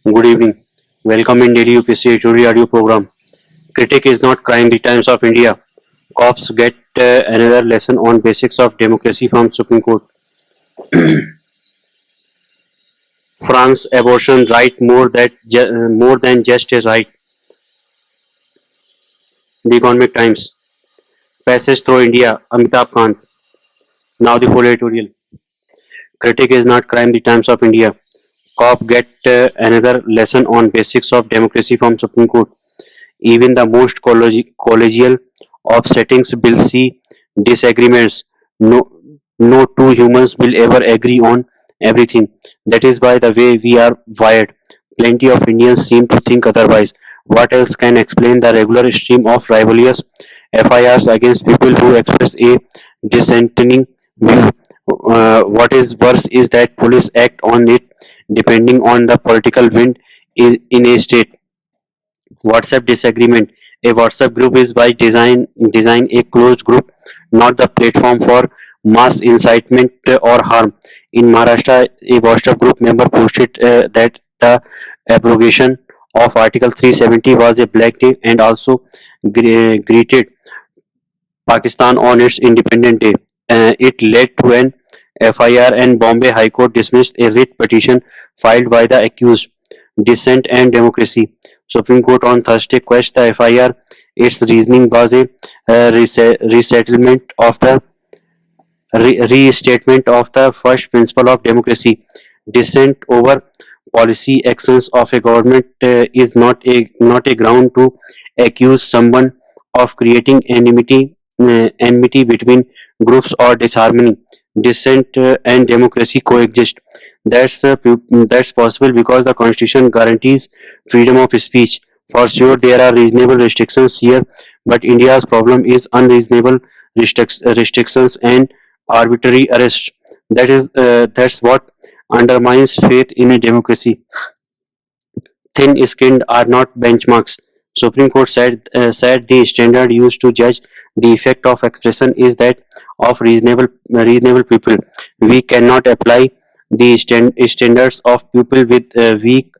Good evening. Welcome in daily UPSC editorial audio program. Critic is not crime. The Times of India. Cops get another lesson on basics of democracy from Supreme Court. France abortion right more than just a right. The Economic Times. Passage through India. Amitabh Kant. Now the full editorial. Critic is not crime. The Times of India. Cop get another lesson on basics of democracy from Supreme Court. Even the most collegial of settings will see disagreements. No, no two humans will ever agree on everything. That is by the way we are wired. Plenty of Indians seem to think otherwise. What else can explain the regular stream of rebellious FIRs against people who express a dissenting view? What is worse is that police act on it depending on the political wind in a state. WhatsApp disagreement. A WhatsApp group is by design a closed group, not the platform for mass incitement or harm. In Maharashtra, a WhatsApp group member posted that the abrogation of Article 370 was a black day and also greeted Pakistan on its Independence Day. It led to an FIR and Bombay High Court dismissed a writ petition filed by the accused. Dissent and democracy. Supreme Court on Thursday quashed the FIR. Its reasoning was a resettlement of the restatement of the first principle of democracy. Dissent over policy actions of a government is not a ground to accuse someone of creating enmity between groups or disharmony. Dissent and democracy coexist. That's possible because the constitution guarantees freedom of speech. For sure, there are reasonable restrictions here, but India's problem is unreasonable restrictions and arbitrary arrests. That's what undermines faith in a democracy. Thin-skinned are not benchmarks. Supreme Court said the standard used to judge the effect of expression is that of reasonable people. We cannot apply the standards of people with weak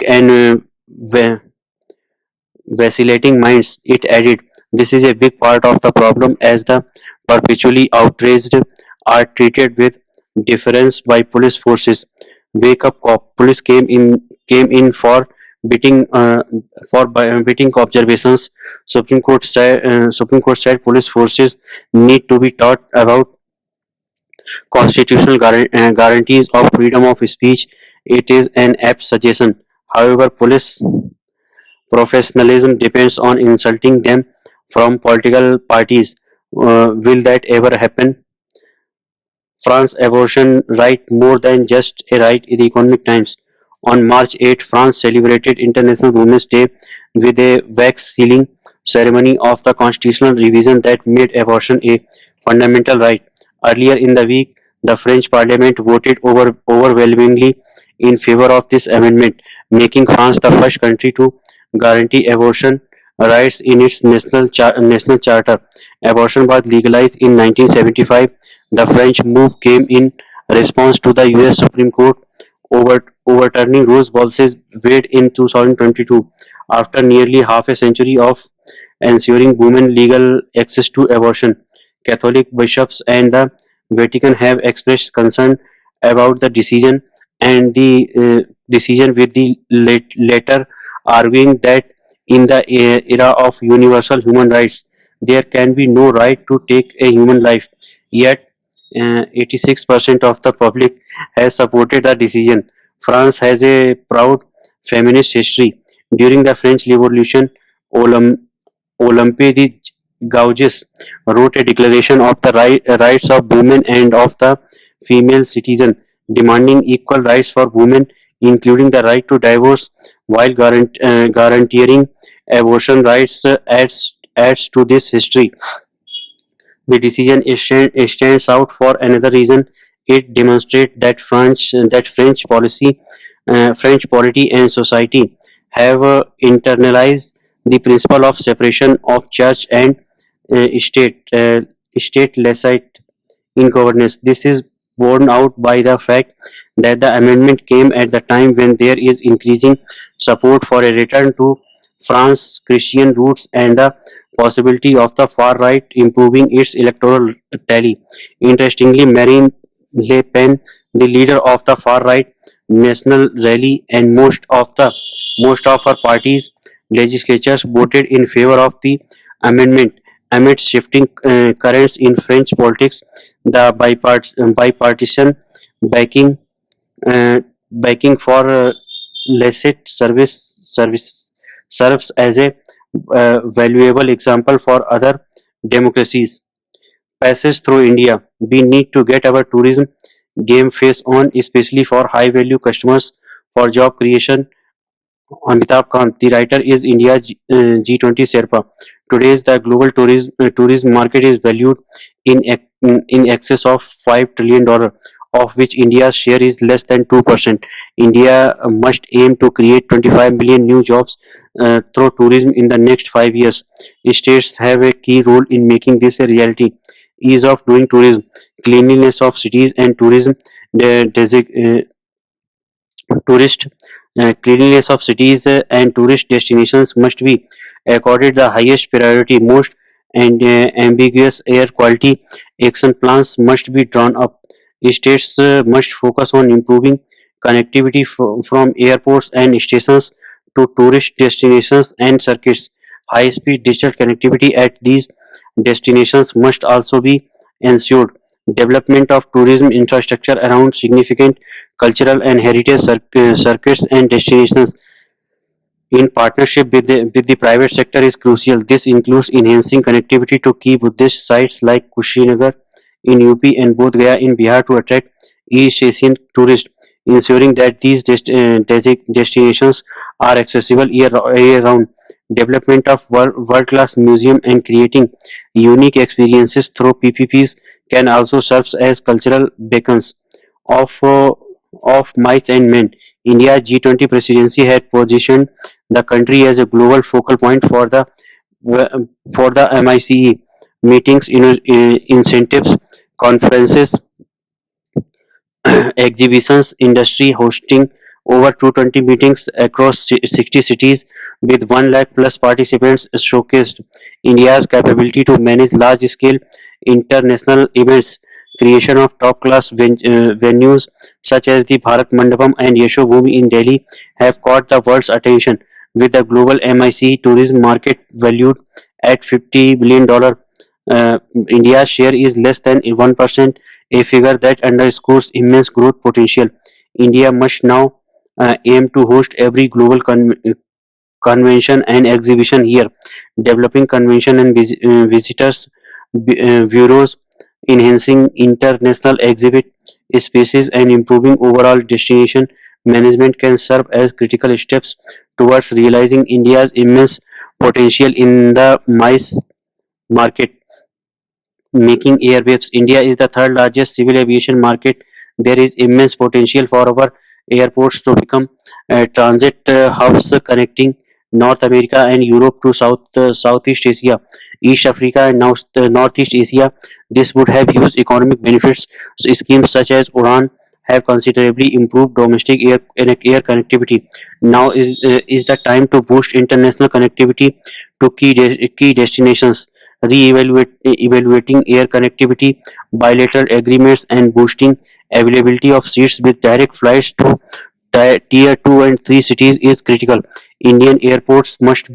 and vacillating minds. It added, "This is a big part of the problem as the perpetually outraged are treated with deference by police forces. Wake up, cop! Police came in for beating beating observations. Supreme Court said police forces need to be taught about constitutional guarantees of freedom of speech. It is an apt suggestion. However, police professionalism depends on insulting them from political parties. Will that ever happen? France abortion right more than just a right in the Economic Times. On March 8, France celebrated International Women's Day with a wax sealing ceremony of the constitutional revision that made abortion a fundamental right. Earlier in the week, the French parliament voted overwhelmingly in favor of this amendment, making France the first country to guarantee abortion rights in its national charter. Abortion was legalized in 1975. The French move came in response to the US Supreme Court overturning Rose Bols's Wade in 2022. After nearly half a century of ensuring women legal access to abortion, Catholic bishops and the Vatican have expressed concern about the decision and the decision with the latter arguing that in the era of universal human rights there can be no right to take a human life. Yet 86% of the public has supported the decision. France has a proud feminist history. During the French Revolution, Olympe de Gauges wrote a declaration of the rights of women and of the female citizen, demanding equal rights for women, including the right to divorce, while guaranteeing abortion rights adds to this history. The decision stands out for another reason. It demonstrates that French polity and society have internalized the principle of separation of church and state laicite in governance. This is borne out by the fact that the amendment came at the time when there is increasing support for a return to France's Christian roots and the possibility of the far right improving its electoral tally. Interestingly, Marine Le Pen, the leader of the far right national rally, and most of her party's legislatures voted in favor of the amendment. Amid shifting currents in French politics, the bipartisan backing backing for licit service serves as a valuable example for other democracies. Passes through India, we need to get our tourism game face on, especially for high value customers for job creation. Amitabh Kant, the writer, is India's G20 Sherpa. Today's the global tourism market is valued in excess of $5 trillion, of which India's share is less than 2%. India must aim to create 25 million new jobs through tourism in the next 5 years. States have a key role in making this a reality. Ease of doing tourism, cleanliness of cities, and tourism de- desi- tourist cleanliness of cities and tourist destinations must be accorded the highest priority. Most and ambiguous air quality action plans must be drawn up. States must focus on improving connectivity from airports and stations to tourist destinations and circuits. High speed digital connectivity at these destinations must also be ensured. Development of tourism infrastructure around significant cultural and heritage circuits and destinations in partnership with the private sector is crucial. This includes enhancing connectivity to key Buddhist sites like Kushinagar in UP and Bodh Gaya in Bihar to attract East Asian tourists, ensuring that these destinations are accessible year round. Development of world-class museum and creating unique experiences through PPPs can also serve as cultural beacons of mice and men. India's G20 presidency had positioned the country as a global focal point for the MICE meetings, incentives, conferences, exhibitions, industry hosting over 220 meetings across 60 cities with 1 lakh plus participants showcased India's capability to manage large scale international events. Creation of top class venues such as the Bharat Mandapam and Yesho Bhumi in Delhi have caught the world's attention, with the global MIC tourism market valued at $50 billion. India's share is less than 1%, a figure that underscores immense growth potential. India must now aim to host every global convention and exhibition here, developing convention and visitors bureaus, enhancing international exhibit spaces, and improving overall destination management can serve as critical steps towards realizing India's immense potential in the MICE market. Making airwaves. India is the third largest civil aviation market. There is immense potential for our airports to become transit hubs connecting North America and Europe to Southeast Asia, East Africa, and now Northeast Asia. This would have huge economic benefits. Schemes such as Udan have considerably improved domestic air connectivity. Now is the time to boost international connectivity to key destinations, evaluating air connectivity, bilateral agreements, and boosting availability of seats with direct flights to tier 2 and 3 cities is critical. Indian airports must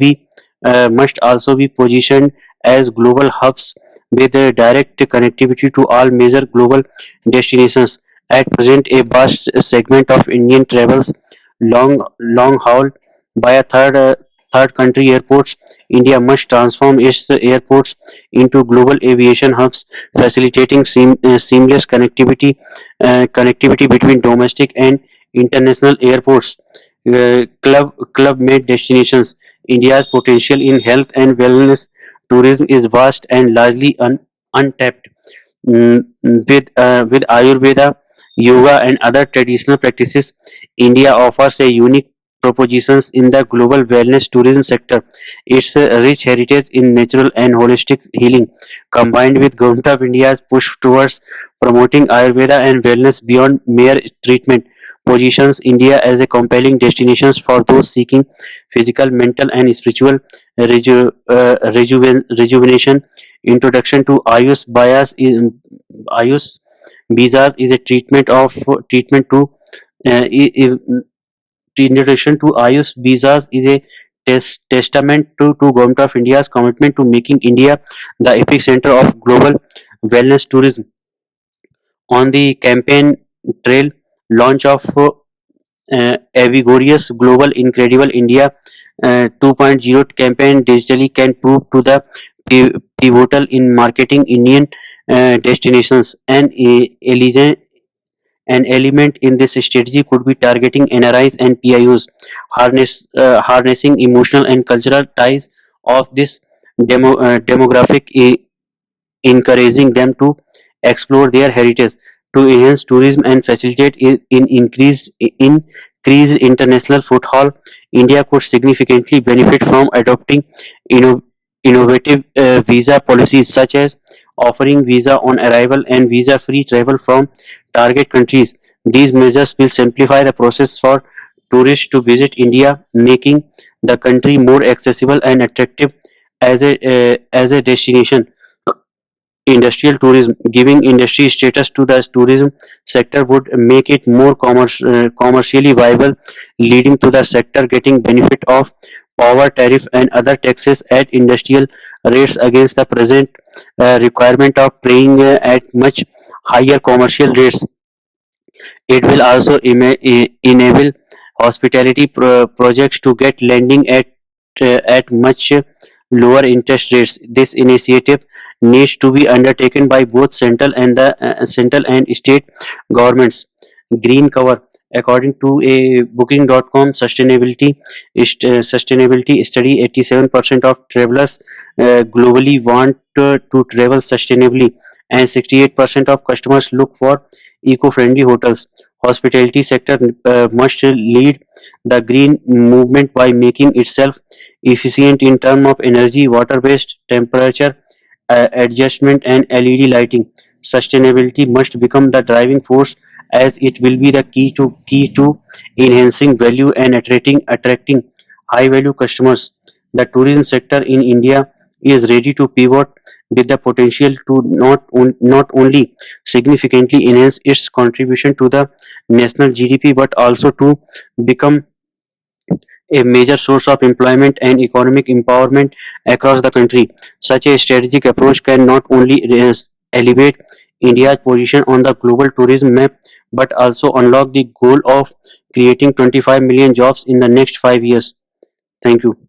also be positioned as global hubs with direct connectivity to all major global destinations. At present, a vast segment of Indian travels long haul by a third country airports. India must transform its airports into global aviation hubs, facilitating seamless connectivity between domestic and international airports. Club made destinations. India's potential in health and wellness tourism is vast and largely untapped. With Ayurveda, yoga, and other traditional practices, India offers a unique propositions in the global wellness tourism sector. Its rich heritage in natural and holistic healing, combined with Government of India's push towards promoting Ayurveda and wellness beyond mere treatment, positions India as a compelling destination for those seeking physical, mental, and spiritual rejuvenation. Introduction to Ayush visas is a treatment to introduction to Ayush visas is a testament to Government of India's commitment to making India the epicenter of global wellness tourism. On the campaign trail, launch of Avigorious Global Incredible India 2.0 campaign digitally can prove to the pivotal in marketing Indian destinations. An element in this strategy could be targeting NRIs and PIOs, harnessing emotional and cultural ties of this demographic, encouraging them to explore their heritage, to enhance tourism and facilitate increased international foothold. India could significantly benefit from adopting inno- innovative visa policies such as offering visa on arrival and visa free travel from target countries. These measures will simplify the process for tourists to visit India, making the country more accessible and attractive as a destination. Industrial tourism, giving industry status to the tourism sector would make it more commercially viable, leading to the sector getting benefit of power tariff and other taxes at industrial rates against the present requirement of paying at much higher commercial rates. It will also enable hospitality projects to get lending at much lower interest rates. This initiative needs to be undertaken by both central and state governments. Green cover. According to a Booking.com sustainability study, 87% of travelers globally want to travel sustainably, and 68% of customers look for eco-friendly hotels. Hospitality sector must lead the green movement by making itself efficient in terms of energy, water-based, temperature adjustment, and LED lighting. Sustainability must become the driving force, as it will be the key to enhancing value and attracting high value customers. The tourism sector in India is ready to pivot with the potential to not only significantly enhance its contribution to the national GDP, but also to become a major source of employment and economic empowerment across the country. Such a strategic approach can not only elevate India's position on the global tourism map, but also unlock the goal of creating 25 million jobs in the next 5 years. Thank you.